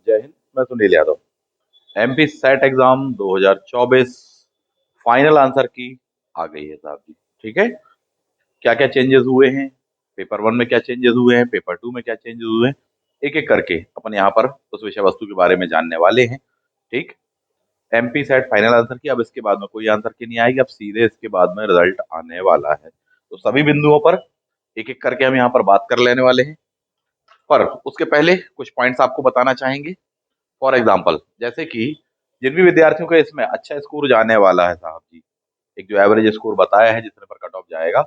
जय हिंद। मैं Sunil Yadav. MP set exam 2024 final answer की आ गई है साहब जी। ठीक है, क्या क्या चेंजेस हुए हैं, पेपर वन में क्या चेंजेस हुए हैं, पेपर टू में क्या चेंजेस हुए हैं, एक एक करके अपन यहाँ पर उस विषय वस्तु के बारे में जानने वाले हैं। ठीक, एमपी सेट फाइनल आंसर की अब इसके बाद में कोई आंसर की नहीं आएगी, अब सीधे इसके बाद में रिजल्ट आने वाला है। तो सभी बिंदुओं पर एक एक करके हम यहाँ पर बात कर लेने वाले हैं, पर उसके पहले कुछ पॉइंट्स आपको बताना चाहेंगे। फॉर एग्जाम्पल, जैसे कि जिन भी विद्यार्थियों का इसमें अच्छा स्कोर जाने वाला है साहब जी, एक जो एवरेज स्कोर बताया है जितने पर कट ऑफ जाएगा,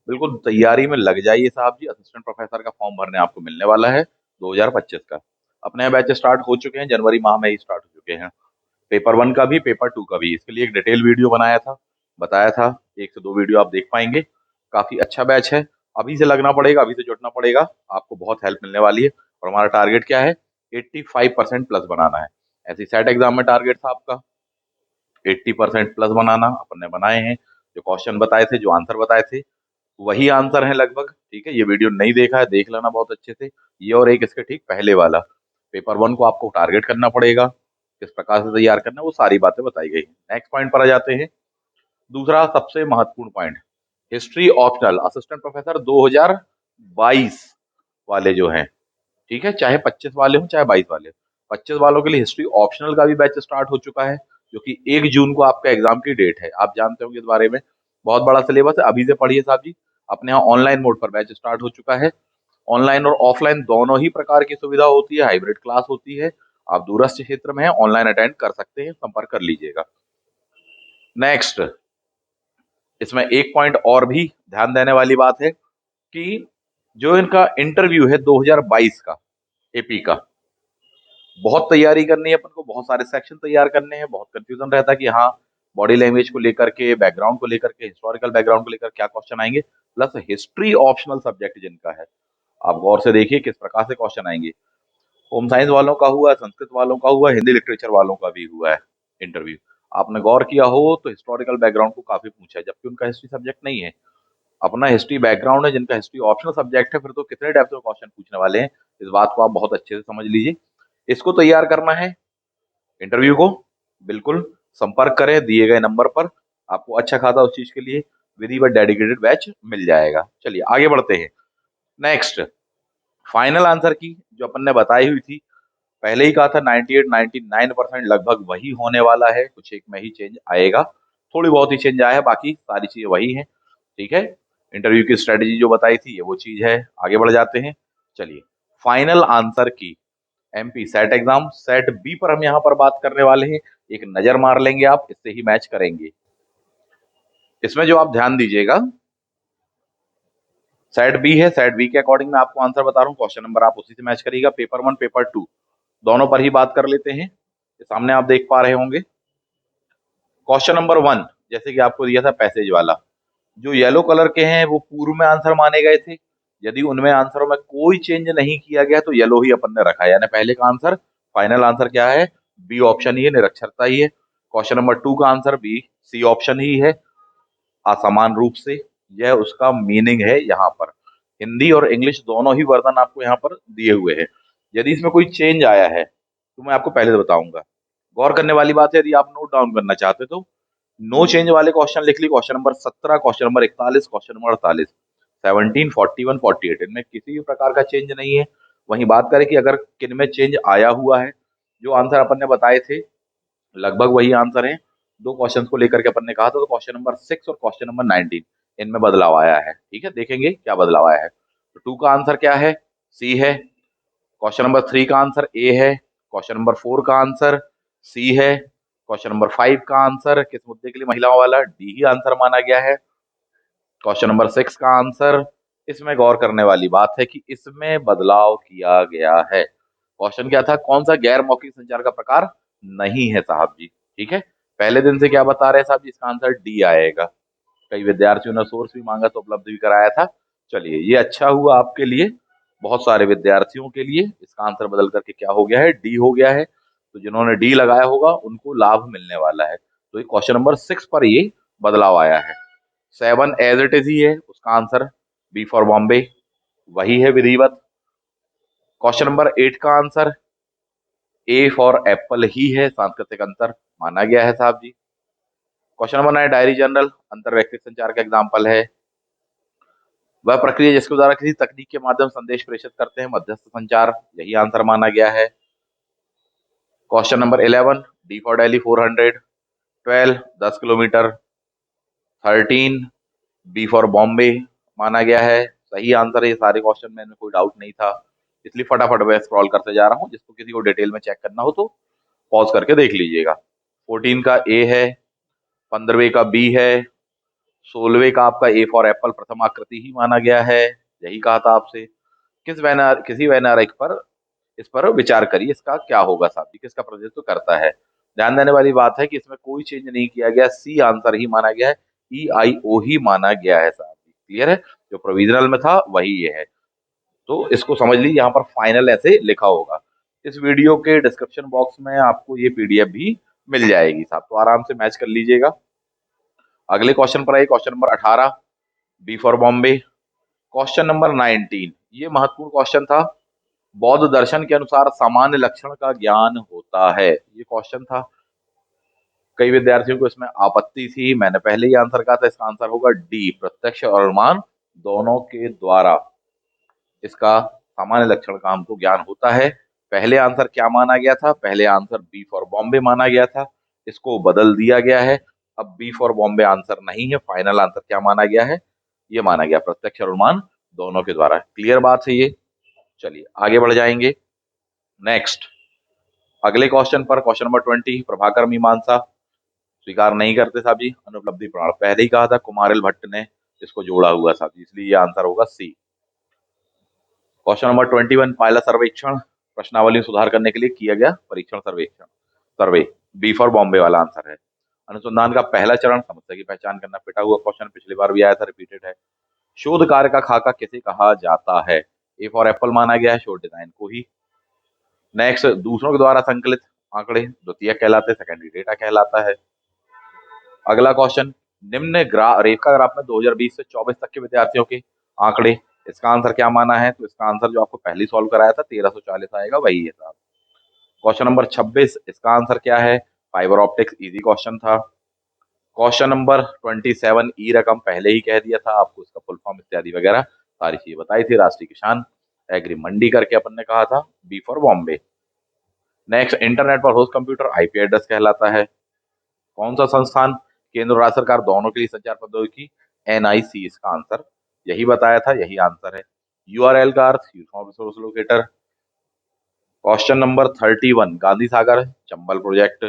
बिल्कुल तैयारी में लग जाइए साहब जी। असिस्टेंट प्रोफेसर का फॉर्म भरने आपको मिलने वाला है 2025 का। अपने यहाँ बैच स्टार्ट हो चुके हैं, जनवरी माह में ही स्टार्ट हो चुके हैं। पेपर वन का भी, पेपर टू का भी, इसके लिए एक डिटेल वीडियो बनाया था, बताया था। एक से दो वीडियो आप देख पाएंगे। काफी अच्छा बैच है। अभी से लगना पड़ेगा, अभी से जुटना पड़ेगा, आपको बहुत हेल्प मिलने वाली है। और हमारा टारगेट क्या है? 85% प्लस बनाना है। ऐसी सेट एग्जाम में टारगेट था आपका 80% प्लस बनाना, अपन ने बनाए हैं। जो क्वेश्चन बताए थे, जो आंसर बताए थे, वही आंसर है लगभग। ठीक है, ये वीडियो नहीं देखा है, देख लेना बहुत अच्छे से। ये और एक इसके ठीक पहले वाला, पेपर वन को आपको टारगेट करना पड़ेगा, किस प्रकार से तैयार करना है, वो सारी बातें बताई गई हैं। नेक्स्ट पॉइंट पर आ जाते हैं। दूसरा सबसे महत्वपूर्ण point, history optional assistant professor 2022 वाले जो हैं, ठीक है, चाहे 25 वाले हों चाहे 22 वाले, 25 वालों के लिए हिस्ट्री ऑप्शनल का भी बैच स्टार्ट हो चुका है, जो कि 1 जून को आपका एग्जाम की डेट है। आप जानते होंगे इस बारे में, बहुत बड़ा सिलेबस है, अभी से पढ़िए साहब जी। अपने यहाँ ऑनलाइन मोड पर बैच स्टार्ट हो चुका है। ऑनलाइन और ऑफलाइन दोनों ही प्रकार की सुविधा होती है, हाइब्रिड क्लास होती है। आप दूरस्थ क्षेत्र में हैं, ऑनलाइन अटेंड कर सकते हैं, संपर्क कर लीजिएगा। नेक्स्ट, इसमें एक पॉइंट और भी ध्यान देने वाली बात है कि जो इनका इंटरव्यू है 2022 का एपी का, बहुत तैयारी करनी है अपन को, बहुत सारे सेक्शन तैयार करने हैं। बहुत कंफ्यूजन रहता है कि हाँ, बॉडी लैंग्वेज को लेकर के, बैकग्राउंड को लेकर के, हिस्टोरिकल बैकग्राउंड को लेकर क्या क्वेश्चन आएंगे, प्लस हिस्ट्री ऑप्शनल सब्जेक्ट जिनका है, आप गौर से देखिए किस प्रकार से क्वेश्चन आएंगे। होम साइंस वालों का हुआ, संस्कृत वालों का हुआ, हिंदी लिटरेचर वालों का भी हुआ है इंटरव्यू। आपने गौर किया हो तो हिस्टोरिकल बैकग्राउंड को काफी पूछा है, जबकि उनका हिस्ट्री सब्जेक्ट नहीं है। अपना हिस्ट्री बैकग्राउंड है, जिनका हिस्ट्री ऑप्शनल सब्जेक्ट है, फिर तो कितने डेप्थ में क्वेश्चन पूछने वाले हैं, इस बात को आप बहुत अच्छे से समझ लीजिए। इसको तैयार करना है इंटरव्यू को, बिल्कुल संपर्क करें दिए गए नंबर पर, आपको अच्छा खासा उस चीज के लिए विधिवत डेडिकेटेड बैच मिल जाएगा। चलिए आगे बढ़ते हैं। नेक्स्ट, फाइनल आंसर की जो अपन ने बताई हुई थी, पहले ही कहा था 98 99% लगभग वही होने वाला है, कुछ एक में ही चेंज आएगा, थोड़ी बहुत ही चेंज आया है, बाकी सारी चीजें वही हैं। ठीक है, इंटरव्यू की स्ट्रेटेजी जो बताई थी ये वो चीज है। आगे बढ़ जाते हैं। चलिए, फाइनल आंसर की MP set exam set B पर हम यहाँ पर बात करने वाले हैं। एक नजर मार लेंगे आप, इससे ही मैच करेंगे। इसमें जो आप ध्यान दीजिएगा, सेट बी है, सेट बी के अकॉर्डिंग मैं आपको आंसर बता रहा हूँ, क्वेश्चन नंबर आप उसी से मैच करिएगा। पेपर वन पेपर टू दोनों पर ही बात कर लेते हैं। ये सामने आप देख पा रहे होंगे क्वेश्चन नंबर वन, जैसे कि आपको दिया था पैसेज वाला, जो येलो कलर के हैं वो पूर्व में आंसर माने गए थे। यदि उनमें आंसरों में कोई चेंज नहीं किया गया तो येलो ही अपन ने रखा है, यानी पहले का आंसर, फाइनल आंसर क्या है? बी ऑप्शन ही है, निरक्षरता ही है। क्वेश्चन नंबर टू का आंसर बी सी ऑप्शन ही है, असमान रूप से, यह उसका मीनिंग है। यहाँ पर हिंदी और इंग्लिश दोनों ही वर्जन आपको यहाँ पर दिए हुए हैं। यदि इसमें कोई चेंज आया है तो मैं आपको पहले बताऊंगा। गौर करने वाली बात है, यदि आप नोट डाउन करना चाहते तो नो चेंज वाले क्वेश्चन लिख ली, question number 17, question number 41, question number 48, 17, 41, 48, इनमें किसी भी प्रकार का चेंज नहीं है। वहीं बात करें कि अगर किन में चेंज आया हुआ है, जो आंसर अपन ने बताए थे लगभग वही आंसर है। दो क्वेश्चन को लेकर के अपन ने कहा था, तो क्वेश्चन नंबर 6 और क्वेश्चन नंबर 19, इनमें बदलाव आया है। ठीक है, देखेंगे क्या बदलाव आया है। तो टू का आंसर क्या है? सी है। क्वेश्चन नंबर 3 का आंसर ए है। क्वेश्चन नंबर 4 का आंसर सी है। क्वेश्चन नंबर 5 का आंसर किस मुद्दे के लिए महिलाओं वाला, डी ही आंसर माना गया है। क्वेश्चन नंबर 6 का आंसर, इसमें गौर करने वाली बात है कि इसमें बदलाव किया गया है। क्वेश्चन क्या था? कौन सा गैर मौखिक संचार का प्रकार नहीं है साहब जी? ठीक है, पहले दिन से क्या बता रहे हैं साहब जी? इसका आंसर डी आएगा। कई विद्यार्थियों ने सोर्स भी मांगा तो उपलब्ध भी कराया था। चलिए, ये अच्छा हुआ आपके लिए, बहुत सारे विद्यार्थियों के लिए इसका आंसर बदल करके क्या हो गया है? डी हो गया है। तो जिन्होंने डी लगाया होगा उनको लाभ मिलने वाला है। तो ये क्वेश्चन नंबर 6 पर ये बदलाव आया है। 7 एज इट इज ही है, उसका आंसर बी फॉर बॉम्बे वही है, विधिवत। क्वेश्चन नंबर 8 का आंसर ए फॉर एप्पल ही है, सांस्कृतिक अंतर माना गया है साहब जी। क्वेश्चन नंबर 9, डायरी जर्नल अंतर व्यक्तिक संचार का एग्जाम्पल है। वह प्रक्रिया जिसके द्वारा किसी तकनीक के माध्यम से संदेश प्रेषित करते हैं, मध्यस्थ संचार, यही आंसर माना गया है। Question number 11, D for Delhi 400, 12 10 kilometre, 13 B for Bombay माना गया है। सही आंसर है ये सारे क्वेश्चन में, कोई डाउट नहीं था, इसलिए फटाफट मैं स्क्रॉल करते जा रहा हूँ, जिसको किसी को डिटेल में चेक करना हो तो पॉज करके देख लीजिएगा। 14 का ए है, 15वें का बी है, 16वें का आपका ए फॉर एप्पल प्रथम आकृति ही माना गया है, यही कहा था आपसे। किसी वैनारिक पर इस पर विचार करिए, इसका क्या होगा साहब जी, किसका प्रतिनिधित्व करता है। ध्यान देने वाली बात है कि इसमें कोई चेंज नहीं किया गया, सी आंसर ही माना गया है, EIO ही माना गया है साहब जी। क्लियर है, जो प्रोविजनल में था वही ये है, तो इसको समझ लीजिए, यहाँ पर फाइनल ऐसे लिखा होगा। इस वीडियो के डिस्क्रिप्शन बॉक्स में आपको ये PDF भी मिल जाएगी साहब, तो आराम से मैच कर लीजिएगा। अगले क्वेश्चन पर आइए, question number 18, B for Bombay. Question number 19, ये महत्वपूर्ण क्वेश्चन था। बौद्ध दर्शन के अनुसार सामान्य लक्षण का ज्ञान होता है, ये क्वेश्चन था। कई विद्यार्थियों को इसमें आपत्ति थी, मैंने पहले ही आंसर कहा था, इसका आंसर होगा डी, प्रत्यक्ष और अनुमान दोनों के द्वारा इसका सामान्य लक्षण का हमको ज्ञान होता है। पहले आंसर क्या माना गया था, पहले आंसर बी फॉर बॉम्बे माना गया था, इसको बदल दिया गया है, अब बी फॉर बॉम्बे आंसर नहीं है, फाइनल आंसर क्या माना गया है, ये माना गया प्रत्यक्ष और अनुमान दोनों के द्वारा। क्लियर बात है ये। चलिए आगे बढ़ जाएंगे। नेक्स्ट अगले क्वेश्चन पर, क्वेश्चन नंबर 20, प्रभाकर मीमांसा स्वीकार नहीं करते साहब जी, अनुपलब्धि प्रमाण पहले ही कहा था, कुमारिल भट्ट ने इसको जोड़ा हुआ साहब जी, इसलिए ये आंसर होगा सी। क्वेश्चन नंबर 21, पहला सर्वेक्षण प्रश्नावली में सुधार करने के लिए किया गया परीक्षण सर्वेक्षण सर्वे, बी फॉर बॉम्बे वाला आंसर है। अनुसंधान का पहला चरण समस्या की पहचान करना, पिटा हुआ क्वेश्चन पिछली बार भी आया था, रिपीटेड है। शोध कार्य का खाका किसे कहा जाता है, ए फॉर एप्पल माना गया है, शोध डिजाइन को ही। नेक्स्ट, दूसरों के द्वारा संकलित आंकड़े द्वितीयक कहलाते, सेकेंडरी डेटा कहलाता है। अगला क्वेश्चन, निम्न रेखा ग्राफ में 2020 से 24 तक के विद्यार्थियों के आंकड़े, इसका आंसर क्या माना है, तो इसका आंसर जो आपको पहले सॉल्व कराया था 1340 आएगा, वही है साहब। क्वेश्चन नंबर 26, इसका आंसर क्या है, फाइबर ऑप्टिक्स, इजी क्वेश्चन था। क्वेश्चन नंबर 27, ई रकम पहले ही कह दिया था आपको, इसका फुल फॉर्म इत्यादि वगैरह सारी चीजें बताई थी, राष्ट्रीय किसान एग्री मंडी करके अपन ने कहा था, B for Bombay. Next, internet पर होस्ट कंप्यूटर IP एड्रेस कहलाता है। कौन सा संस्थान केंद्र और राज्य सरकार दोनों के लिए संचार प्रौद्योगिकी, NIC इसका आंसर, यही बताया था, यही आंसर है। URL का अर्थ uniform resource locator. Question number 31, Gandhi Sagar Chambal project.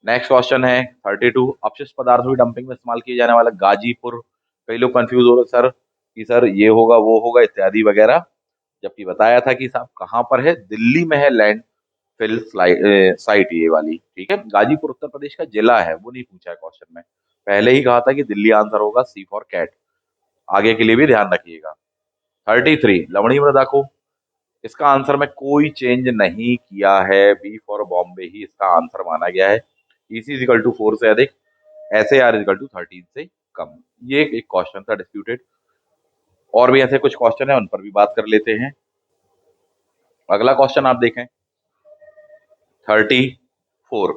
Next question है 32, अपशिष्ट पदार्थों की डंपिंग में इस्तेमाल किए जाने वाला गाजीपुर, कई लोग कंफ्यूज हो रहे सर कि सर ये होगा वो होगा इत्यादि वगैरह, जबकि बताया था कि साहब कहाँ पर है, दिल्ली में है लैंड फिल साइट ये वाली, ठीक है। गाजीपुर उत्तर प्रदेश का जिला है, वो नहीं पूछा है क्वेश्चन में, पहले ही कहा था कि दिल्ली आंसर होगा, सी फॉर कैट, आगे के लिए भी ध्यान रखिएगा। 33, लवणी मृदा को, इसका आंसर में कोई चेंज नहीं किया है, बी फॉर बॉम्बे ही इसका आंसर माना गया है। EC इक्वल टू 4 से अधिक, SAR इक्वल टू 13 से कम, ये एक क्वेश्चन था डिस्प्यूटेड। और भी ऐसे कुछ क्वेश्चन है, उन पर भी बात कर लेते हैं। अगला क्वेश्चन आप देखें 34,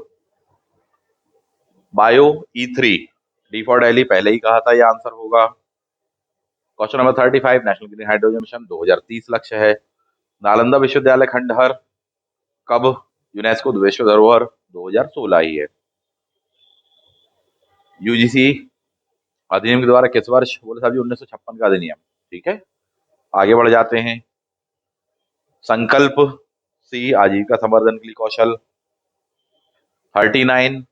bio E3, D for Delhi पहले ही कहा था, ये आंसर होगा। Question number 35, national green hydrogen mission 2030 लक्ष्य है। नालंदा विश्वविद्यालय खंडहर कब यूनेस्को विश्व धरोहर, 2016 ही है। UGC अधिनियम के द्वारा किस वर्ष, बोले साहब जी 1956 का अधिनियम, ठीक है। आगे बढ़ जाते हैं। संकल्प C, आजीविका संवर्धन के लिए कौशल। 39,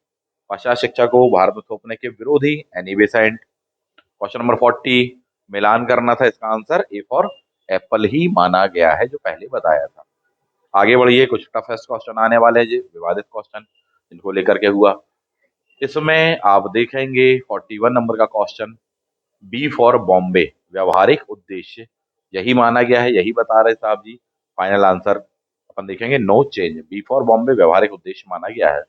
पाश्चात्य शिक्षा को भारत में थोपने के विरोधी एनी बेसेंट। क्वेश्चन नंबर 40, मिलान करना था, इसका आंसर ए फॉर एप्पल ही माना गया है, जो पहले बताया था। आगे बढ़िए, कुछ टफेस्ट क्वेश्चन आने वाले हैं जी, विवादित क्वेश्चन इनको लेकर के हुआ। इसमें आप देखेंगे 41 नंबर का क्वेश्चन, बी फॉर बॉम्बे व्यवहारिक उद्देश्य, यही माना गया है, यही बता रहे साहब जी, फाइनल आंसर अपन देखेंगे no change, B for Bombay व्यवहारिक उद्देश्य माना गया है।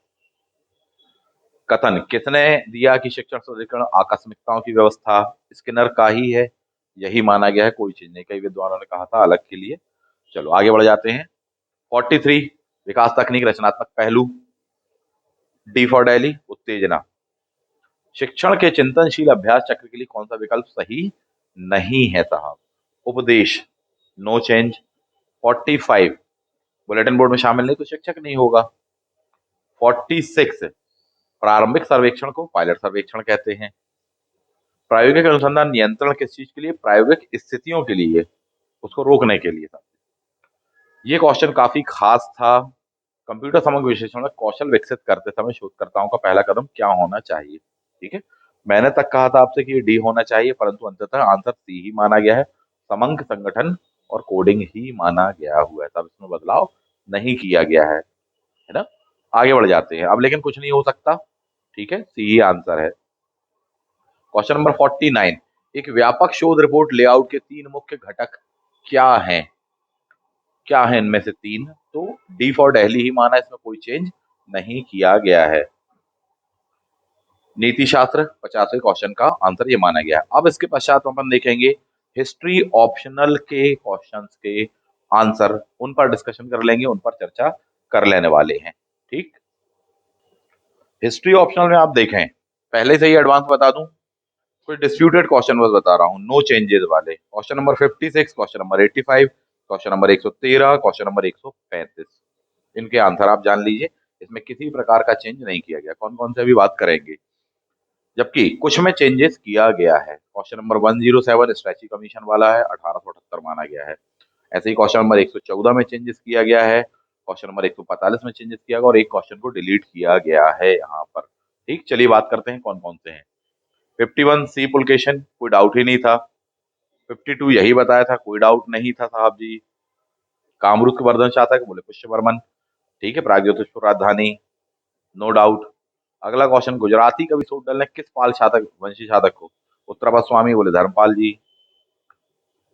कथन किसने दिया कि शिक्षण सुदृढ़ीकरण आकस्मिकताओं की व्यवस्था, स्किनर का ही है, यही माना गया है, कोई चीज नहीं, कई विद्वानों ने कहा था अलग के लिए। चलो आगे बढ़ जाते हैं। 43, विकास तकनीक रचनात्मक पहलू, डी फॉर दिल्ली उत्तेजना। शिक्षण के चिंतनशील अभ्यास चक्र के लिए कौन सा विकल्प सही नहीं है साहब? उपदेश, नो चेंज। 45 बुलेटिन बोर्ड में शामिल नहीं तो शिक्षक नहीं होगा। 46 प्रारंभिक सर्वेक्षण को पायलट सर्वेक्षण कहते हैं। प्रायोगिक अनुसंधान नियंत्रण किस चीज के लिए? प्रायोगिक स्थितियों के लिए, उसको रोकने के लिए था। ये क्वेश्चन काफी खास था। कंप्यूटर समग्र विश्लेषण में कौशल विकसित करते समय शोधकर्ताओं का पहला कदम क्या होना चाहिए? ठीक है, मैंने तक कहा था आपसे कि ये डी होना चाहिए, परंतु अंततः आंसर सी ही माना गया है। समग्र संगठन और कोडिंग ही माना गया हुआ है, तब इसमें बदलाव नहीं किया गया है ना। आगे बढ़ जाते हैं अब, लेकिन कुछ नहीं हो सकता। ठीक है, सी ही आंसर है। क्वेश्चन नंबर 49, एक व्यापक शोध रिपोर्ट लेआउट के 3 मुख्य घटक क्या हैं? क्या है इनमें से 3? तो डी फॉर दिल्ली ही माना, इसमें कोई चेंज नहीं किया गया है। नीति शास्त्र 50वें क्वेश्चन का आंसर ये माना गया है। अब इसके पश्चात अपन देखेंगे हिस्ट्री ऑप्शनल के क्वेश्चंस के आंसर, उन पर डिस्कशन कर लेंगे, उन पर चर्चा कर लेने वाले हैं। ठीक, हिस्ट्री ऑप्शनल में आप देखें, पहले से ही एडवांस बता दूं, कुछ डिस्प्यूटेड क्वेश्चन बस बता रहा हूँ, नो चेंजेस वाले। Question number 56, question number 85, question number 113, question number 135, इनके आंसर आप जान लीजिए। इसमें किसी प्रकार का चेंज नहीं किया गया। कौन कौन से अभी बात करेंगे, जबकि कुछ में चेंजेस किया गया है। क्वेश्चन नंबर 107 स्ट्रैची कमीशन वाला है, 1878 माना गया है। ऐसे ही क्वेश्चन नंबर 114 में चेंजेस किया गया है, क्वेश्चन नंबर 145 में चेंजेस किया गया, और एक क्वेश्चन को डिलीट किया गया है यहाँ पर। ठीक, चलिए बात करते हैं कौन कौन से हैं। 51 सी पुलकेशन, कोई डाउट ही नहीं था। 52 यही बताया था, कोई डाउट नहीं था साहब जी। कामरूप वर्धन शातक बोले पुष्य वर्मन। ठीक है, प्रागज्योतिषपुर राजधानी, नो डाउट। अगला क्वेश्चन, गुजराती कवि सोडल ने किस पाल शातक वंशी शातक को? उत्तरापद स्वामी बोले धर्मपाल जी।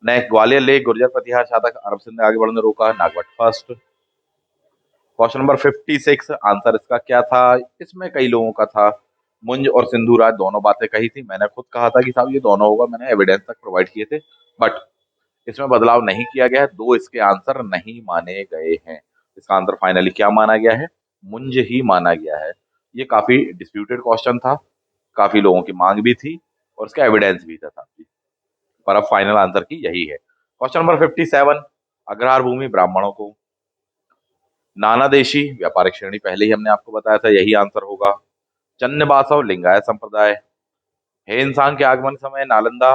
नेक्स्ट, ग्वालियर लेक गुर्जर प्रतिहार शातक अरब सिंध ने आगे बढ़ने रोका, नागवट फर्स्ट। क्वेश्चन नंबर 56 आंसर इसका क्या था? इसमें कई लोगों का था, मुंज और सिंधु राज दोनों बातें कही थी। मैंने खुद कहा था कि साहब ये दोनों होगा, मैंने एविडेंस तक प्रोवाइड किए थे, बट इसमें बदलाव नहीं किया गया है। दो इसके आंसर नहीं माने गए हैं। इसका आंसर फाइनली क्या माना गया है? मुंज ही माना गया है। ये काफी डिस्प्यूटेड क्वेश्चन था, काफी लोगों की मांग भी थी और इसका एविडेंस भी था, पर अब फाइनल आंसर की यही है। क्वेश्चन नंबर 57, अग्रहार भूमि ब्राह्मणों को, नाना देशी व्यापारिक श्रेणी, पहले ही हमने आपको बताया था यही आंसर होगा। चन्द बासव लिंगायत संप्रदाय। हे इंसान के आगमन समय नालंदा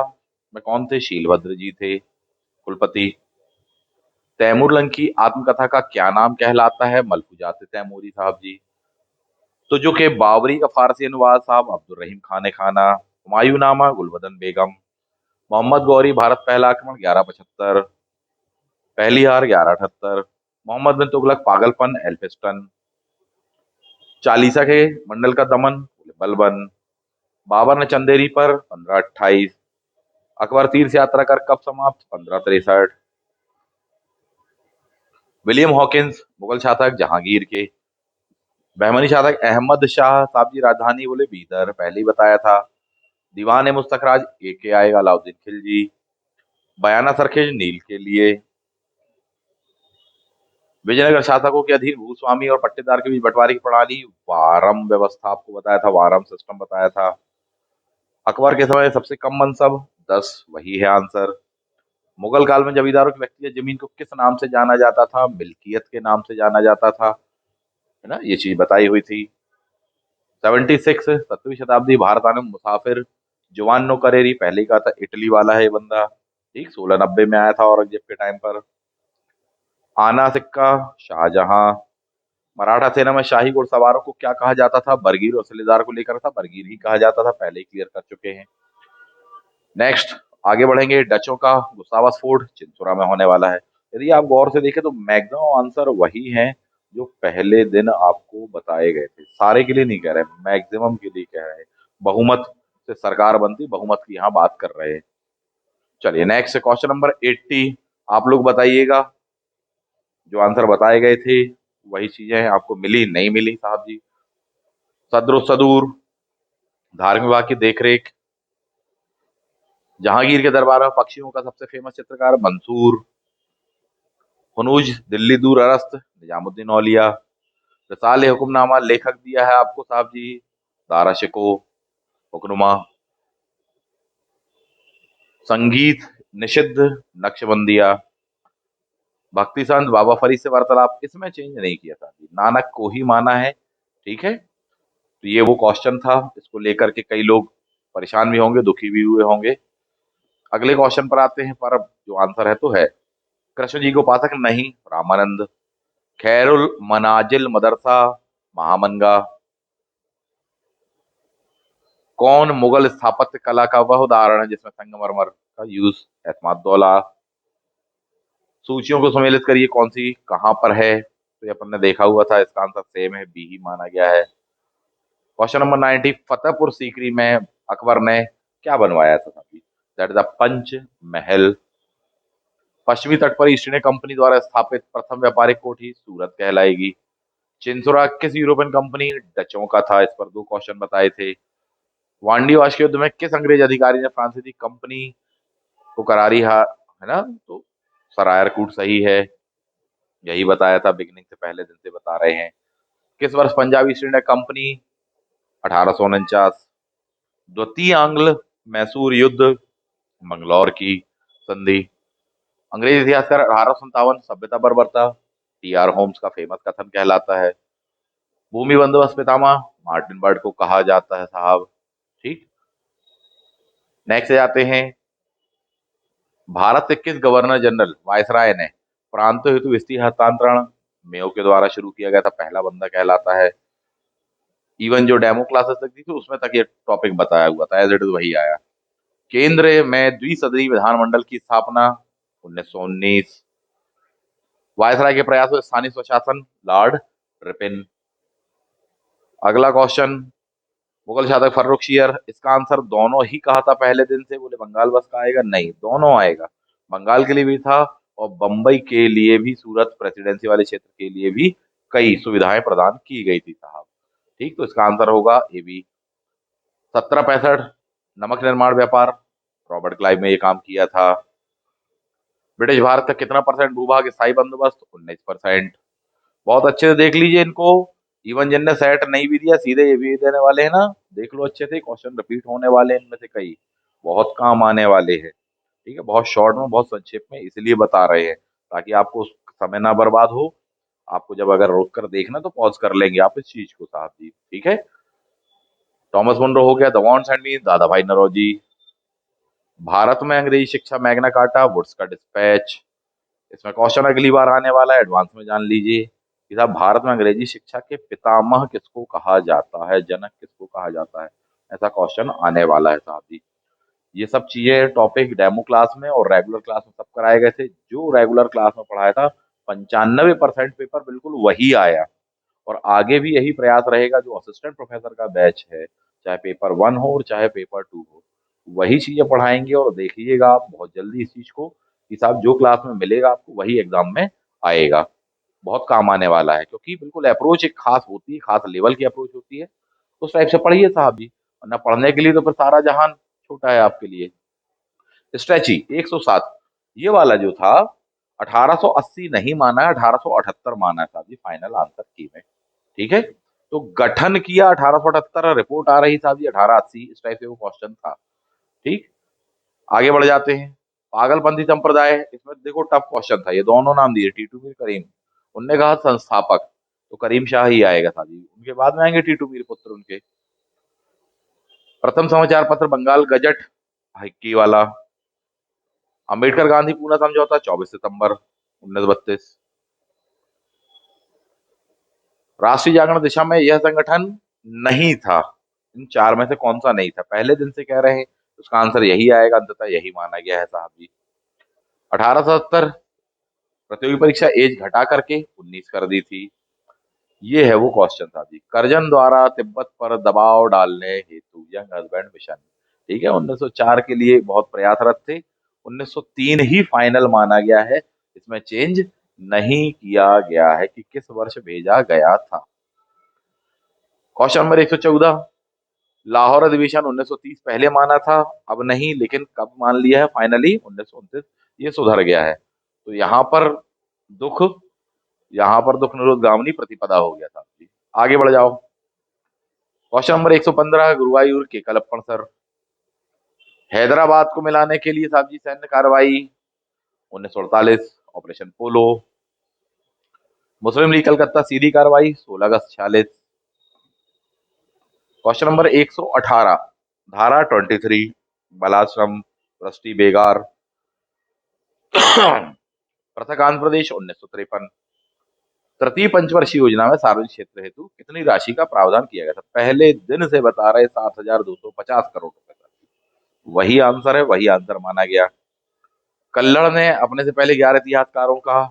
में कौन थे? शीलभद्र जी थे कुलपति। तैमूर लंग की आत्मकथा का क्या नाम कहलाता है? मलफूजात तैमूरी साहब जी। तो जो के बाबरी का फारसी अनुवाद साहब अब्दुल रहीम खान खाना। हुमायूंनामा गुलबदन बेगम। मोहम्मद गौरी भारत पहला आक्रमण 1175। पहली हार 1178। मोहम्मद बिन तुगलक पागलपन एल्फिस्टन। चालीसा के मंडल का दमन बलबन। बाबर ने चंदेरी पर 1528। अकबर तीर्थ यात्रा कर कब समाप्त? 1563। विलियम हॉकिंस मुगल शासक जहांगीर के। बहमनी शासक अहमद शाह साहब जी राजधानी बोले बीदर, पहले ही बताया था। दीवान मुस्तखराज एक के आएगा अलाउद्दीन खिलजी। बयाना सरखेज नील के लिए। विजयनगर शासकों के अधीन भूस्वामी और पट्टेदार के बीच बंटवारे की प्रणाली वारम व्यवस्था आपको बताया था, वारम सिस्टम बताया था। अकबर के समय सबसे कम मनसब 10, वही है आंसर। मुगल काल में जमींदारों की व्यक्तिगत जमीन को किस नाम से जाना जाता था? मिल्कियत के नाम से जाना जाता था, है ना, ये चीज बताई हुई थी। 76 7वीं शताब्दी भारत आने में मुसाफिर जुवानो करेरी, पहले ही कहा था इटली वाला है ये बंदा। ठीक, 1690 में आया था औरंगजेब के टाइम पर। आना सिक्का शाहजहां। मराठा सेना में शाही घुड़सवारों को क्या कहा जाता था? बरगीर और सिलेदार को लेकर था, बरगीर ही कहा जाता था, पहले ही क्लियर कर चुके हैं। नेक्स्ट, आगे बढ़ेंगे। डचों का गुस्तावस फोर्ट चिंतुरा में होने वाला है। यदि आप गौर से देखें तो मैक्सिमम आंसर वही हैं जो पहले दिन आपको बताए गए थे। सारे के लिए नहीं कह रहे, मैक्सिमम के लिए कह रहे हैं। बहुमत से सरकार बनती, बहुमत की यहाँ बात कर रहे हैं। चलिए नेक्स्ट, क्वेश्चन नंबर 80, आप लोग बताइएगा। जो आंसर बताए गए थे वही चीजें आपको मिली नहीं मिली साहब जी? सदर सदूर, धार्मिक विभाग की देखरेख, जहांगीर के दरबार में पक्षियों का सबसे फेमस चित्रकार मंसूर, हुनूज दिल्ली दूर अरस्त निजामुद्दीन औलिया। रिसाले हुक्मनामा लेखक दिया है आपको साहब जी, दारा शिको हुक्नुमा। संगीत निषिद्ध नक्शबंदिया। भक्ति संत बाबा फरीद से वार्तालाप, इसमें चेंज नहीं किया था जी, नानक को ही माना है। ठीक है, तो ये वो क्वेश्चन था, इसको लेकर के कई लोग परेशान भी होंगे, दुखी भी हुए होंगे। अगले क्वेश्चन पर आते हैं, पर अब जो आंसर है तो है कृष्ण जी को उपासक नहीं, रामानंद। खैरुल मनाजिल मदरसा महामनगा। कौन मुगल स्थापत्य कला का वह उदाहरण है जिसमें संगमरमर का यूज, एतमादुद्दौला। सूचियों को सम्मिलित करिए, कौन सी कहाँ पर है, तो ये अपन ने देखा हुआ था, इसका आंसर सेम है, बी ही माना गया है। क्वेश्चन नंबर 90, फतेहपुर सीकरी में अकबर ने क्या बनवाया था साथी, दैट इज द पंच महल। पश्चिमी तट पर ईस्ट इंडिया कंपनी द्वारा स्थापित प्रथम व्यापारिक कोठी सूरत कहलाएगी। चिंसुरा किस यूरोपियन कंपनी, डचों का था, इस पर दो क्वेश्चन बताए थे। वांडी वाश के युद्ध में किस अंग्रेज अधिकारी ने फ्रांसीसी कंपनी को करारी हार, है ना, तो सरायरकूट सही है, यही बताया था, बिगनिंग से पहले दिन से बता रहे हैं। किस वर्ष पंजाब ईस्ट इंडिया कंपनी, 1849। द्वितीय आंग्ल मैसूर युद्ध, मंगलौर की संधि। अंग्रेज इतिहासकार 1857 सभ्यता बर्बरता, टी आर होम्स का फेमस कथन कहलाता है। भूमि बंदोबस्त पितामह मार्टिन बर्ड को कहा जाता है साहब। ठीक, नेक्स्ट जाते हैं, भारत से किस गवर्नर जनरल वायसराय ने प्रांतों हेतु वित्तीय हस्तांतरण मेयो के द्वारा शुरू किया गया था, पहला बंदा कहलाता है। इवन जो डेमो क्लासेस लगती थी उसमें तक ये टॉपिक बताया हुआ था, एज इट इज वही आया। केंद्र में द्विसदनी विधानमंडल की स्थापना 1919। वायसराय के प्रयासों से स्थानीय स्वशासन, लॉर्ड रिपिन। अगला क्वेश्चन, मुगल शासक फर्रुखशियर, इसका आंसर दोनों ही कहा था पहले दिन से, बोले बंगाल बस का आएगा, नहीं दोनों आएगा। बंगाल के लिए भी था और बंबई के लिए भी, सूरत प्रेसिडेंसी वाले क्षेत्र के लिए भी कई सुविधाएं प्रदान की गई थी साहब। ठीक, तो इसका आंसर होगा ए बी। 1765 नमक निर्माण व्यापार, रॉबर्ट क्लाइव ने ये काम किया था। ब्रिटिश भारत का कितना परसेंट भूभाग स्थायी बंदोबस्त, 19%। बहुत अच्छे से देख लीजिए इनको, इवन जिनने सेट नहीं भी दिया सीधे ये भी देने वाले हैं ना, देख लो अच्छे से, क्वेश्चन रिपीट होने वाले हैं इनमें से कई, बहुत काम आने वाले हैं। ठीक है, बहुत शॉर्ट में बहुत संक्षेप में इसलिए बता रहे हैं ताकि आपको समय ना बर्बाद हो। आपको जब अगर रोक कर देखना तो पॉज कर लेंगे आप इस चीज को साहब जी। ठीक है, थॉमस मुनरो हो गया, द वांट्स एंड मीन्स दादा भाई नौरोजी। भारत में अंग्रेजी शिक्षा मैग्ना कार्टा, वुड्स का डिस्पैच। इसमें क्वेश्चन अगली बार आने वाला है, एडवांस में जान लीजिए कि साहब भारत में अंग्रेजी शिक्षा के पितामह किसको कहा जाता है, जनक किसको कहा जाता है, ऐसा क्वेश्चन आने वाला है साहब जी। ये सब चीजें टॉपिक डेमो क्लास में और रेगुलर क्लास में सब कराए गए थे, जो रेगुलर क्लास में पढ़ाया था 95% पेपर बिल्कुल वही आया, और आगे भी यही प्रयास रहेगा। जो असिस्टेंट प्रोफेसर का बैच है, चाहे पेपर 1 हो और चाहे पेपर 2 हो, वही चीजें पढ़ाएंगे, और देखिएगा आप बहुत जल्दी इस चीज को कि साहब जो क्लास में मिलेगा आपको वही एग्जाम में आएगा। बहुत काम आने वाला है, क्योंकि बिल्कुल अप्रोच एक खास होती है, खास लेवल की अप्रोच होती है, तो उस टाइप से पढ़िए साहब जी, वरना पढ़ने के लिए तो फिर सारा जहान छोटा है आपके लिए। स्ट्रेची 107, ये वाला जो था 1880 नहीं माना है, 1878 माना है साहब जी, फाइनल आंसर की में। ठीक है, तो गठन किया 1878, रिपोर्ट आ रही साहब जी 1880, इस टाइप से वो क्वेश्चन था। ठीक, आगे बढ़ जाते हैं। पागलपंथी संप्रदाय, इसमें देखो टफ क्वेश्चन था, ये दोनों नाम दिए, टीटू मीर करीम। उनने कहा संस्थापक, तो करीम शाह ही आएगा साहब जी, उनके बाद में आएंगे टीटू मीर पुत्र उनके। प्रथम समाचार पत्र बंगाल गजट, हिक्की वाला। अंबेडकर गांधी पूना समझौता 24 सितंबर 1932। राष्ट्रीय जागरण दिशा में यह संगठन नहीं था, इन चार में से कौन सा नहीं था, पहले दिन से कह रहे हैं, उसका आंसर यही आएगा, अंततः यही माना गया है साहब जी। 1870 प्रतियोगी परीक्षा एज घटा करके 19 कर दी थी, ये है वो क्वेश्चन था जी। करजन द्वारा तिब्बत पर दबाव डालने हेतु यंग हस्बैंड मिशन, ठीक है, 1904 के लिए बहुत प्रयासरत थे, 1903 ही फाइनल माना गया है, इसमें चेंज नहीं किया गया है कि किस वर्ष भेजा गया था। क्वेश्चन नंबर 114, लाहौर अधिवेशन 1930 पहले माना था, अब नहीं, लेकिन कब मान लिया है फाइनली, 1929, ये सुधर गया है। तो यहाँ पर दुख, यहां पर दुख निरोध गामिनी प्रतिपदा हो गया साहब जी। आगे बढ़ जाओ। क्वेश्चन नंबर 115, गुरुवायूर के कलप्पण सर। हैदराबाद को मिलाने के लिए साहब जी सैन्य कार्रवाई 1948, ऑपरेशन पोलो। मुस्लिम लीग कलकत्ता सीधी कार्रवाई 16 अगस्त 46। क्वेश्चन नंबर 118, धारा 23, बलाश्रम, भ्रष्टी बेगार, पृथक आंध्र प्रदेश 1953। तृतीय पंचवर्षीय योजना में सार्वजनिक क्षेत्र हेतु कितनी राशि का प्रावधान किया गया था? पहले दिन से बता रहे 7,250 करोड़ रुपए का। वही आंसर है, वही आंसर माना गया। कल्लड़ ने अपने से पहले 11 इतिहासकारों का,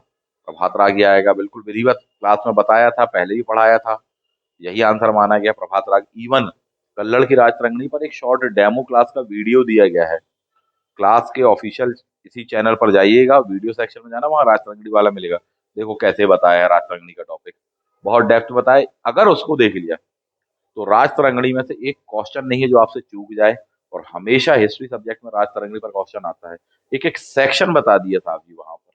प्रभात रागी आएगा, बिल्कुल विधिवत क्लास में बताया था, पहले ही पढ़ाया था। यही आंसर माना गया, प्रभात राग। इवन कल्लड़ की राजतरंगिणी पर एक शॉर्ट डेमो क्लास का वीडियो दिया गया है। क्लास के ऑफिशियल इसी चैनल पर जाइएगा, वीडियो सेक्शन में जाना, वहां राजतरंगिणी वाला मिलेगा। देखो कैसे बताया है राजतरंगिणी का टॉपिक, बहुत डेप्थ बताए। अगर उसको देख लिया तो राजतरंगिणी में से एक क्वेश्चन नहीं है जो आपसे चूक जाए। और हमेशा हिस्ट्री सब्जेक्ट में राजतरंगिणी पर क्वेश्चन आता है। एक एक सेक्शन बता दिया था अभी वहां पर।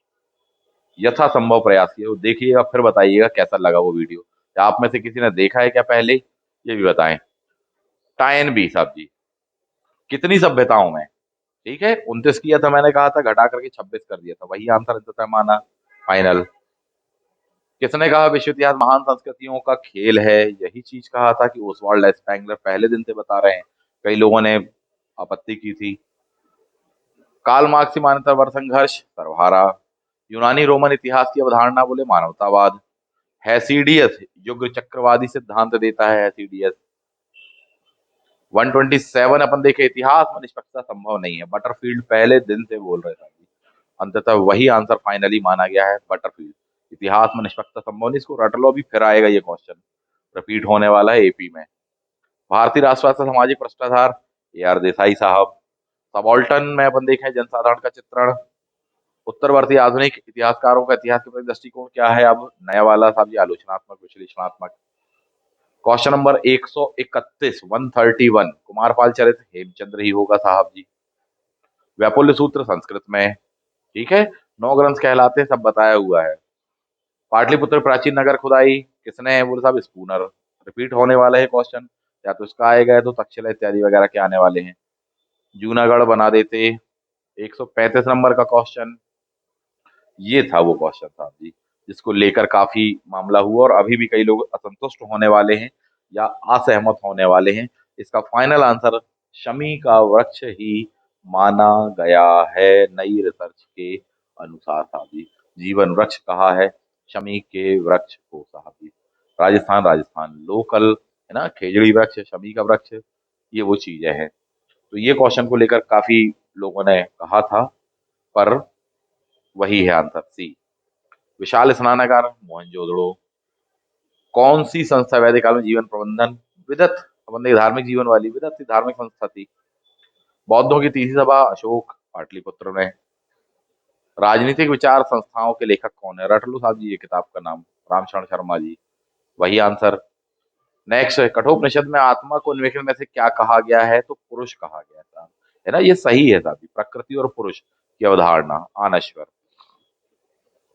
यथासंभव प्रयास किया, वो देखिएगा, फिर बताइएगा कैसा लगा वो वीडियो। या आप में से किसी ने देखा है क्या पहले, ये भी बताएं। टाइन बी साहब जी, कितनी सभ्यताओं में? ठीक है, 29 किया था मैंने, कहा था घटा करके 26 कर दिया था, वही आंसर अंततः माना फाइनल। किसने कहा विश्व इतिहास महान संस्कृतियों का खेल है? यही चीज कहा था कि ओसवाल्ड स्पेंगलर, पहले दिन से बता रहे हैं। कई लोगों ने आपत्ति की थी। कार्ल मार्क्स की मान्यता पर संघर्ष, सर्वहारा। यूनानी रोमन इतिहास की अवधारणा बोले मानवतावाद। हैसीडियस युग चक्रवादी सिद्धांत देता है हैसीडियस। 127 अपन देखे, इतिहास में निष्पक्षता संभव नहीं है, बटरफील्ड पहले दिन से बोल रहे थे। अंततः वही आंसर फाइनली माना गया है, बटरफील्ड। इतिहास में निष्पक्षता संभव नहीं, इसको रट लो, अभी फिर आएगा ये क्वेश्चन, रिपीट होने वाला है एपी में। भारतीय राष्ट्रवाद सामाजिक भ्रष्टाचार, ए आर देसाई साहब। सबाल्टर्न में अपन देखें जनसाधारण का चित्रण। उत्तरवर्ती आधुनिक इतिहासकारों का इतिहास के प्रति दृष्टिकोण क्या है? अब नया वाला साहब जी, आलोचनात्मक विश्लेषणात्मक। क्वेश्चन नंबर 131, 131, कुमारपाल चरित हेमचंद्र ही होगा साहब जी। वैपुल्य सूत्र संस्कृत में। ठीक है, 9 ग्रंथ कहलाते हैं, सब बताया हुआ है। पाटलिपुत्र प्राचीन नगर खुदाई किसने है? बोले साहब स्पूनर। रिपीट होने वाला है क्वेश्चन, या तो इसका आएगा या तो तक्षशिला इत्यादि वगैरह के आने वाले हैं। जूनागढ़ बना देते। 135 नंबर का क्वेश्चन, ये था वो क्वेश्चन साहब जी, जिसको लेकर काफी मामला हुआ और अभी भी कई लोग असंतुष्ट होने वाले हैं या असहमत होने वाले हैं। इसका फाइनल आंसर शमी का वृक्ष ही माना गया है नई रिसर्च के अनुसार साहब जी। जीवन वृक्ष कहा है शमी के वृक्ष को साहब जी। राजस्थान, राजस्थान लोकल है ना, खेजड़ी वृक्ष, शमी का वृक्ष, ये वो चीजें हैं। तो ये क्वेश्चन को लेकर काफी लोगों ने कहा था, पर वही है आंसर सी। विशाल स्नानागार मोहनजोदड़ो। कौन सी संस्था वैदिक काल में जीवन प्रबंधन विदत, अपन ने धार्मिक जीवन वाली विदत थी, धार्मिक संस्था थी। बौद्धों की तीसरी सभा अशोक, पाटलिपुत्र में। राजनीतिक विचार संस्थाओं के लेखक कौन है? रट लो साहब जी ये किताब का नाम, रामशरण शर्मा जी, वही आंसर। नेक्स्ट, कठोपनिषद में आत्मा को निम्नलिखित में से क्या कहा गया है? तो पुरुष कहा गया था, है ना, ये सही है साहब जी। प्रकृति और पुरुष की अवधारणा, अनश्वर,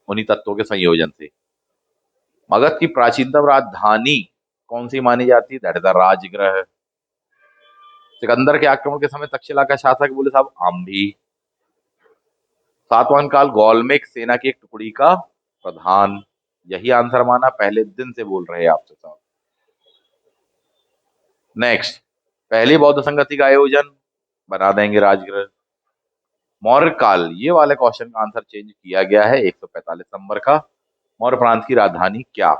उन्हीं तत्वों के संयोजन से। मगध की प्राचीनतम राजधानी कौन सी मानी जाती है? That is the Rajgriha. Sikandar के आक्रमण के समय तक्षशिला का शासक? बोले साहब आम्भी। सातवाहन काल गौलमेक सेना की एक टुकड़ी का प्रधान। यही आंसर माना, पहले दिन से बोल रहे हैं आपसे साहब। नेक्स्ट, पहली बौद्ध संगति का आयोजन, बना देंगे राजगृह। मौर्य काल, ये वाले क्वेश्चन का आंसर चेंज किया गया है 145 नंबर का। मौर्य प्रांत की राजधानी क्या?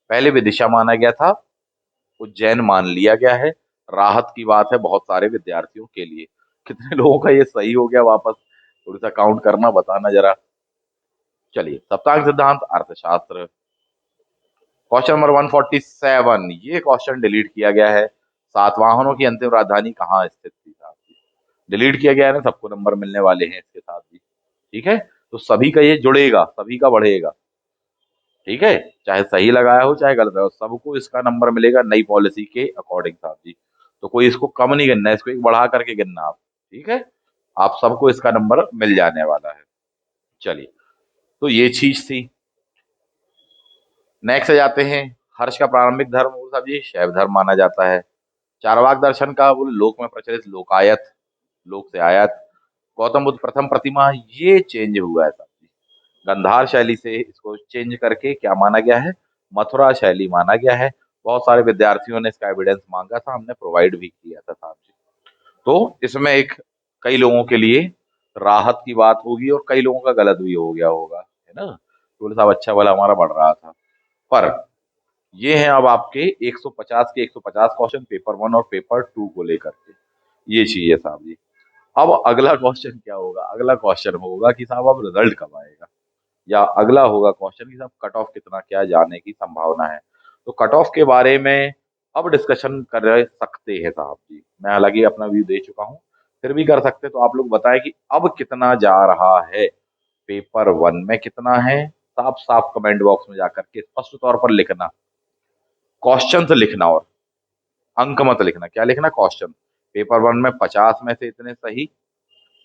पहले विदिशा माना गया था, उज्जैन मान लिया गया है। राहत की बात है बहुत सारे विद्यार्थियों के लिए। कितने लोगों का ये सही हो गया वापस? थोड़ा सा काउंट करना, बताना जरा। चलिए, सप्तांग सिद्धांत अर्थशास्त्र। क्वेश्चन नंबर 147, ये क्वेश्चन डिलीट किया गया है। सातवाहनों की अंतिम राजधानी कहाँ स्थित थी साहब जी? डिलीट किया गया है ना, सबको नंबर मिलने वाले हैं इसके साथ भी। ठीक है, तो सभी का ये जुड़ेगा, सभी का बढ़ेगा। ठीक है, चाहे सही लगाया हो चाहे गलत हो, सबको इसका नंबर मिलेगा नई पॉलिसी के अकॉर्डिंग साहब जी। तो कोई इसको कम नहीं गिनना है, इसको एक बढ़ा करके गिनना आप। ठीक है, आप सबको इसका नंबर मिल जाने वाला है। चलिए, तो ये चीज थी। नेक्स्ट आ जाते हैं, हर्ष का प्रारंभिक धर्म साहब जी शैव धर्म माना जाता है। चारवाक दर्शन का बोले लोक में प्रचलित लोकायत, लोक से आयत। गौतम बुद्ध प्रथम प्रतिमा ये चेंज हुआ है साहब जी, गंधार शैली से इसको चेंज करके क्या माना गया है, मथुरा शैली माना गया है। बहुत सारे विद्यार्थियों ने इसका एविडेंस मांगा था, हमने प्रोवाइड भी किया था साहब जी। तो इसमें एक कई लोगों के लिए राहत की बात होगी और कई लोगों का गलत भी हो गया होगा, है ना। तो बोले साहब अच्छा भला हमारा बढ़ रहा था। पर ये हैं अब आपके 150 के 150 क्वेश्चन पेपर वन और पेपर टू को लेकर के, ये चीज है साहब जी। अब अगला क्वेश्चन क्या होगा, अगला क्वेश्चन होगा कि साहब अब रिजल्ट कब आएगा, या अगला होगा क्वेश्चन कि साहब कट ऑफ कितना क्या जाने की संभावना है। तो कट ऑफ के बारे में अब डिस्कशन कर सकते हैं साहब जी। मैं हालांकि अपना व्यू दे चुका हूँ, फिर भी कर सकते, तो आप लोग बताएं कि अब कितना जा रहा है, पेपर वन में कितना है। साफ साफ कमेंट बॉक्स में जाकर के स्पष्ट तौर पर लिखना, क्वेश्चन से लिखना, और अंक मत लिखना। क्या लिखना, क्वेश्चन। पेपर वन में 50 में से इतने सही,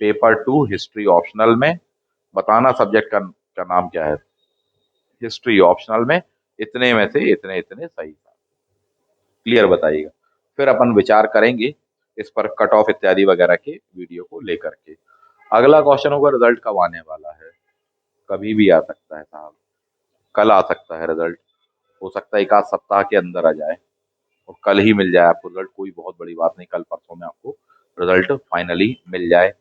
पेपर टू हिस्ट्री ऑप्शनल में बताना सब्जेक्ट का नाम क्या है, हिस्ट्री ऑप्शनल में इतने में से इतने इतने सही। क्लियर बताइएगा, फिर अपन विचार करेंगे इस पर कट ऑफ इत्यादि वगैरह के वीडियो को लेकर के। अगला क्वेश्चन होगा रिजल्ट कब आने वाला है। कभी भी आ सकता है साहब, कल आ सकता है रिजल्ट, हो सकता है एक आध सप्ताह के अंदर आ जाए और कल ही मिल जाए आपको रिजल्ट, कोई बहुत बड़ी बात नहीं, कल परसों में आपको रिजल्ट फाइनली मिल जाए,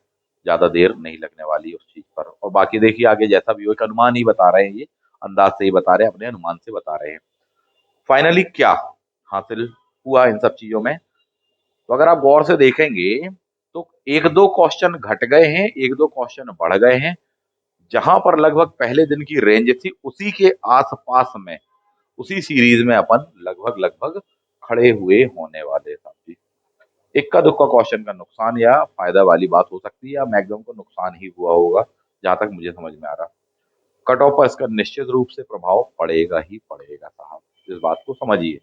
ज्यादा देर नहीं लगने वाली उस चीज पर। और बाकी देखिए आगे जैसा भी हो, एक अनुमान ही बता रहे हैं, ये अंदाज से ही बता रहे हैं, अपने अनुमान से बता रहे हैं। फाइनली क्या हासिल हुआ इन सब चीजों में, तो अगर आप गौर से देखेंगे तो एक दो क्वेश्चन घट गए हैं, एक दो क्वेश्चन बढ़ गए हैं। जहां पर लगभग पहले दिन की रेंज थी उसी के आसपास में, उसी सीरीज में अपन लगभग लगभग खड़े हुए होने वाले साथी। इक्का दुक्का क्वेश्चन का नुकसान या फायदा वाली बात हो सकती है, या मैक्सिमम को नुकसान ही हुआ होगा, जहां तक मुझे समझ में आ रहा। कट ऑफ पर इसका निश्चित रूप से प्रभाव पड़ेगा ही पड़ेगा साहब, इस बात को समझिए।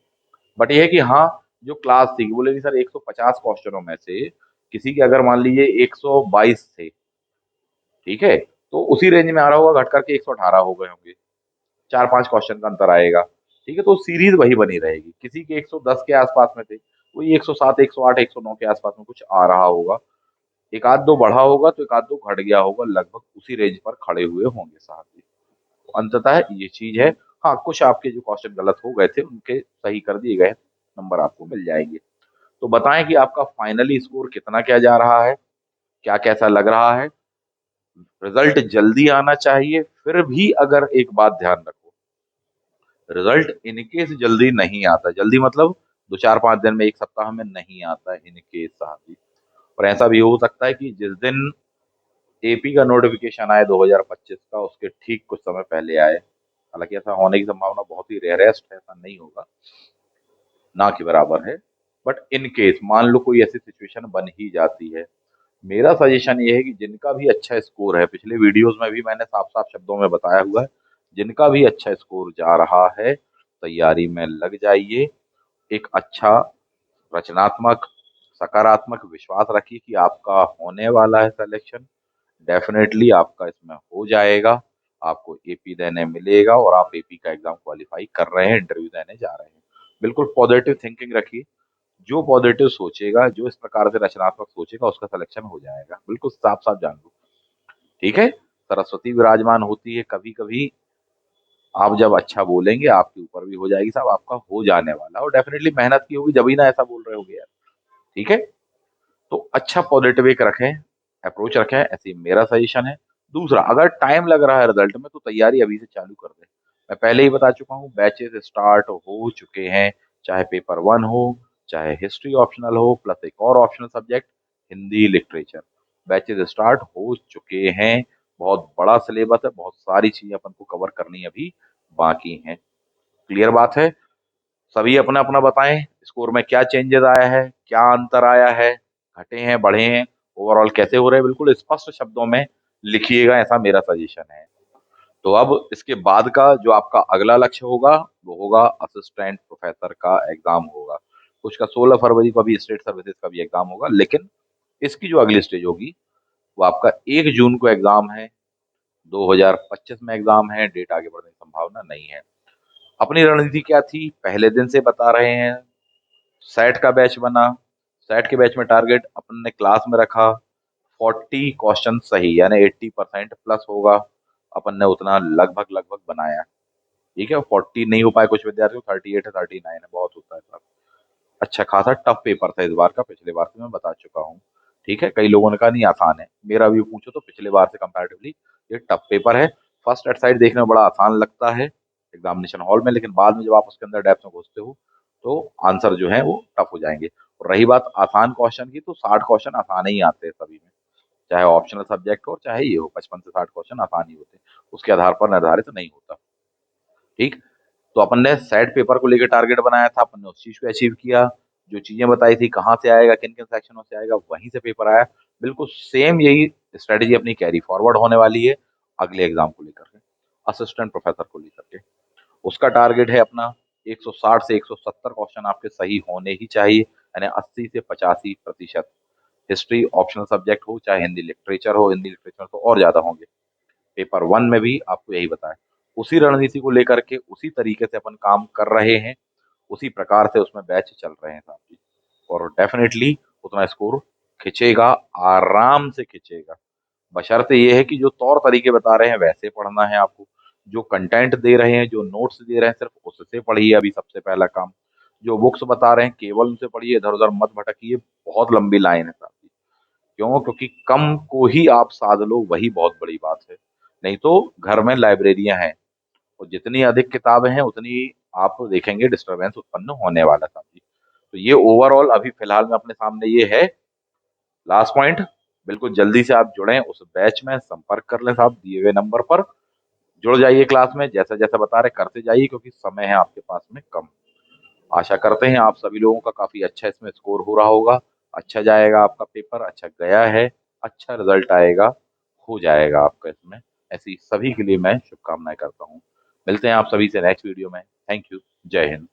बट ये है कि हाँ, जो क्लास थी, बोले नहीं सर 150 क्वेश्चनों में से किसी के अगर मान लीजिए 122 थे, ठीक है, तो उसी रेंज में आ रहा होगा, घट करके 118 हो गए होंगे, 4-5 क्वेश्चन का अंतर आएगा। ठीक है, तो सीरीज वही बनी रहेगी। किसी के 110 के आसपास में थे, वही 107, 108, 109 के आसपास में कुछ आ रहा होगा। एक आध दो बढ़ा होगा तो एक आध दो घट गया होगा, लगभग उसी रेंज पर खड़े हुए होंगे साहब जी। तो अंततः ये चीज है। हाँ, कुछ आपके जो क्वेश्चन गलत हो गए थे उनके सही कर दिए गए, नंबर आपको मिल जाएंगे। तो बताएं कि आपका फाइनली स्कोर कितना क्या जा रहा है, क्या कैसा लग रहा है। रिजल्ट जल्दी आना चाहिए, फिर भी अगर एक बात ध्यान रखो, रिजल्ट इनकेस जल्दी नहीं आता, जल्दी मतलब 2-4-5 दिन में, एक सप्ताह में नहीं आता है इनकेस साहब जी। और ऐसा भी हो सकता है कि जिस दिन एपी का नोटिफिकेशन आए 2025 का, उसके ठीक कुछ समय पहले आए। हालांकि ऐसा होने की संभावना बहुत ही रेयरेस्ट है, ऐसा नहीं होगा, ना के बराबर है। बट इन केस मान लो कोई ऐसी सिचुएशन बन ही जाती है, मेरा सजेशन ये है कि जिनका भी अच्छा स्कोर है, पिछले वीडियोस में भी मैंने साफ साफ शब्दों में बताया हुआ है, जिनका भी अच्छा स्कोर जा रहा है तैयारी में लग जाइए। एक अच्छा रचनात्मक सकारात्मक विश्वास रखिए कि आपका होने वाला है सिलेक्शन, डेफिनेटली आपका इसमें हो जाएगा, आपको एपी देने मिलेगा और आप एपी का एग्जाम क्वालिफाई कर रहे हैं, इंटरव्यू देने जा रहे हैं। बिल्कुल पॉजिटिव थिंकिंग रखिए, जो पॉजिटिव सोचेगा, जो इस प्रकार से रचनात्मक सोचेगा, उसका सिलेक्शन हो जाएगा, बिल्कुल साफ साफ जान लो। ठीक है, सरस्वती विराजमान होती है कभी कभी, आप जब अच्छा बोलेंगे आपके ऊपर भी हो जाएगी साहब, आपका हो जाने वाला, और डेफिनेटली मेहनत की होगी जब ही ना ऐसा बोल रहे होगे यार। ठीक है, तो अच्छा पॉजिटिव एक रखें, अप्रोच रखें, ऐसी मेरा सजेशन है। दूसरा, अगर टाइम लग रहा है रिजल्ट में तो तैयारी अभी से चालू कर दें। मैं पहले ही बता चुका हूँ, बैचेस स्टार्ट हो चुके हैं, चाहे पेपर वन हो, चाहे हिस्ट्री ऑप्शनल हो, प्लस एक और optional subject Hindi literature, batches start हो चुके हैं। बहुत बड़ा सिलेबस है, बहुत सारी चीजें अपन को कवर करनी अभी बाकी हैं। क्लियर बात है। सभी अपना अपना बताएं स्कोर में क्या चेंजेस आया है, क्या अंतर आया है, घटे हैं बढ़े हैं, ओवरऑल कैसे हो रहे हैं, बिल्कुल स्पष्ट शब्दों में लिखिएगा, ऐसा मेरा सजेशन है। तो अब इसके बाद का जो आपका अगला लक्ष्य होगा, वो होगा असिस्टेंट प्रोफेसर का एग्जाम होगा। कुछ का 16 फरवरी को अभी स्टेट सर्विसेज का भी एग्जाम होगा, लेकिन इसकी जो अगली स्टेज होगी वो आपका 1 जून को एग्जाम है, 2025 में एग्जाम है, डेट आगे बढ़ने की संभावना नहीं है। अपनी रणनीति क्या थी, पहले दिन से बता रहे हैं। सेट का बैच बना, सेट के बैच में टारगेट अपन ने क्लास में रखा 40 क्वेश्चन सही, यानी 80% प्लस होगा, अपन ने उतना लगभग लगभग बनाया। ठीक है, 40 नहीं हो पाए कुछ विद्यार्थियों, 38 है, 39 है, बहुत होता है सर। अच्छा खासा टफ पेपर था इस बार का, पिछले बार से मैं बता चुका हूँ। ठीक है, कई लोगों ने कहा नहीं आसान है, मेरा भी पूछो तो पिछले बार से कंपैरेटिवली ये टफ पेपर है। फर्स्ट एट देखने में बड़ा आसान लगता है एग्जामिनेशन हॉल में, लेकिन बाद में जब आप उसके अंदर डेप्थ में घुसते हो तो आंसर जो है वो टफ हो जाएंगे। और रही बात आसान क्वेश्चन की, तो 60 क्वेश्चन आसान ही आते हैं सभी में, चाहे ऑप्शनल सब्जेक्ट हो चाहे ये हो, 55 से 60 क्वेश्चन आसान ही होते हैं, उसके आधार पर निर्धारित नहीं होता। ठीक, तो अपन ने सेट पेपर को लेकर टारगेट बनाया था, अपन ने उस चीज को अचीव किया। जो चीजें बताई थी कहाँ से आएगा, किन किन सेक्शनों से आएगा, वहीं से पेपर आया। बिल्कुल सेम यही स्ट्रेटेजी अपनी कैरी फॉरवर्ड होने वाली है अगले एग्जाम को लेकर के, असिस्टेंट प्रोफेसर को लेकर के। उसका टारगेट है अपना 160 से 170 क्वेश्चन आपके सही होने ही चाहिए, यानी 80 से 85%। हिस्ट्री ऑप्शनल सब्जेक्ट हो चाहे हिंदी लिटरेचर हो, हिंदी लिटरेचर तो और ज्यादा होंगे। पेपर वन में भी आपको यही बताया, उसी रणनीति को लेकर के उसी तरीके से अपन काम कर रहे हैं, उसी प्रकार से उसमें बैच चल रहे हैं साहब जी। और डेफिनेटली उतना स्कोर खिंचेगा, आराम से खिंचेगा। बशर्ते ये है कि जो तौर तरीके बता रहे हैं वैसे पढ़ना है आपको, जो कंटेंट दे रहे हैं, जो नोट्स दे रहे हैं, सिर्फ उससे पढ़िए। अभी सबसे पहला काम, जो बुक्स बता रहे हैं केवल उनसे पढ़िए, इधर उधर मत भटकिए। बहुत लंबी लाइन है साहब जी। क्यों? क्योंकि कम को ही आप साध लो, वही बहुत बड़ी बात है। नहीं तो घर में लाइब्रेरियां हैं, और जितनी अधिक किताबें हैं उतनी आप देखेंगे डिस्टरबेंस उत्पन्न होने वाला था जी। तो ये ओवरऑल अभी फिलहाल में अपने सामने ये है। लास्ट पॉइंट, बिल्कुल जल्दी से आप जुड़ें उस बैच में, संपर्क कर लें साहब दिए गए नंबर पर, जुड़ जाइए क्लास में, जैसा जैसा बता रहे करते जाइए, क्योंकि समय है आपके पास में कम। आशा करते हैं आप सभी लोगों का काफी अच्छा इसमें स्कोर हो रहा होगा, अच्छा जाएगा आपका पेपर, अच्छा गया है, अच्छा रिजल्ट आएगा, हो जाएगा आपका इसमें। ऐसी सभी के लिए मैं शुभकामनाएं करता हूँ। मिलते हैं आप सभी से नेक्स्ट वीडियो में। Thank you. जय हिंद।